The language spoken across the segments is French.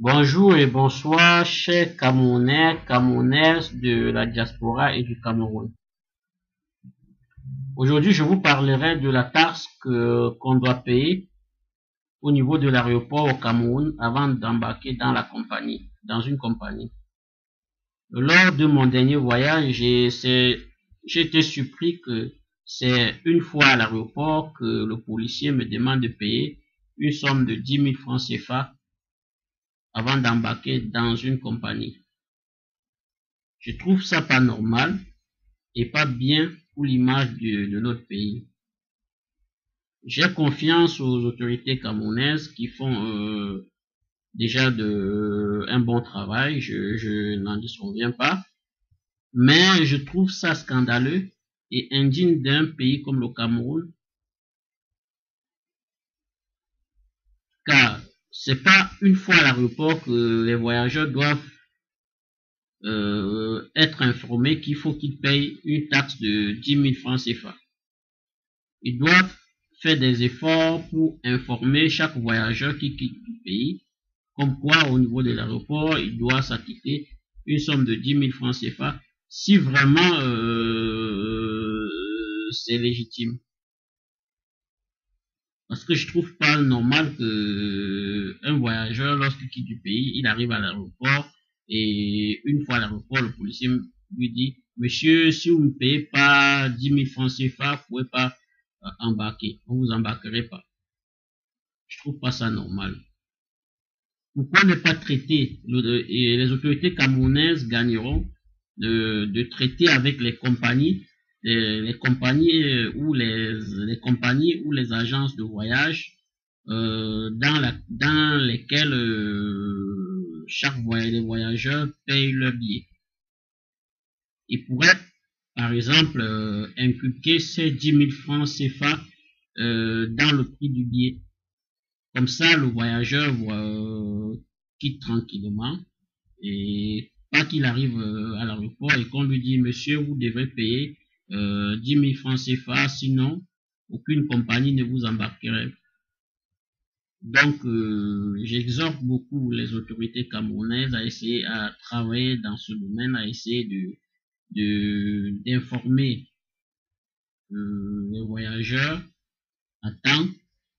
Bonjour et bonsoir, chers Camerounais, Camerounaises de la diaspora et du Cameroun. Aujourd'hui, je vous parlerai de la taxe qu'on doit payer au niveau de l'aéroport au Cameroun avant d'embarquer dans une compagnie. Lors de mon dernier voyage, j'ai été surpris que c'est une fois à l'aéroport que le policier me demande de payer une somme de 10 000 francs CFA avant d'embarquer dans une compagnie. Je trouve ça pas normal et pas bien pour l'image de notre pays. J'ai confiance aux autorités camerounaises qui font déjà un bon travail, je n'en disconviens pas, mais je trouve ça scandaleux et indigne d'un pays comme le Cameroun, car c'est pas une fois à l'aéroport que les voyageurs doivent être informés qu'il faut qu'ils payent une taxe de 10 000 francs CFA. Ils doivent faire des efforts pour informer chaque voyageur qui quitte le pays, comme quoi au niveau de l'aéroport, il doit s'acquitter une somme de 10 000 francs CFA, si vraiment c'est légitime. Parce que je trouve pas normal que un voyageur, lorsqu'il quitte du pays, il arrive à l'aéroport et une fois à l'aéroport, le policier lui dit, monsieur, si vous ne payez pas 10 000 francs CFA, vous ne pouvez pas embarquer. On vous embarquerez pas. Je trouve pas ça normal. Pourquoi ne pas traiter et les autorités camerounaises gagneront de traiter avec les compagnies, les compagnies les compagnies ou les agences de voyage dans lesquelles les voyageurs payent leur billet. Ils pourraient, par exemple, inculquer ces 10 000 francs CFA dans le prix du billet. Comme ça, le voyageur quitte tranquillement et pas qu'il arrive à l'aéroport et qu'on lui dit, monsieur, vous devrez payer 10 000 francs CFA, sinon aucune compagnie ne vous embarquerait. Donc, j'exhorte beaucoup les autorités camerounaises à essayer à travailler dans ce domaine, à essayer d'informer les voyageurs à temps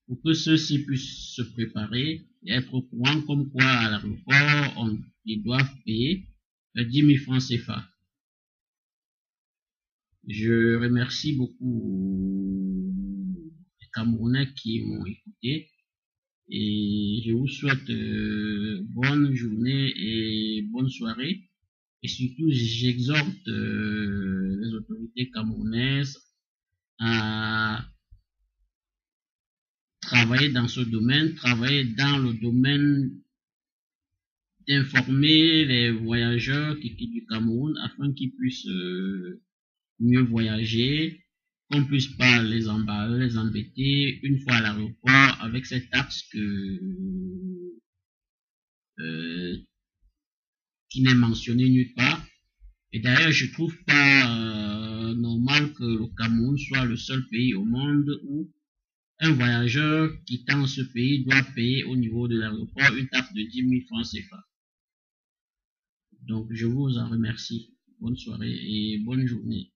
pour que ceux-ci puissent se préparer et être au courant comme quoi à l'aéroport, ils doivent payer 10 000 francs CFA. Je remercie beaucoup les Camerounais qui m'ont écouté et je vous souhaite bonne journée et bonne soirée. Et surtout, j'exhorte les autorités camerounaises à travailler dans ce domaine, travailler dans le domaine d'informer les voyageurs qui quittent du Cameroun afin qu'ils puissent mieux voyager, qu'on puisse pas les embêter une fois à l'aéroport avec cette taxe qui n'est mentionnée nulle part. Et d'ailleurs, je trouve pas normal que le Cameroun soit le seul pays au monde où un voyageur quittant ce pays doit payer au niveau de l'aéroport une taxe de 10 000 francs CFA. Donc, je vous en remercie. Bonne soirée et bonne journée.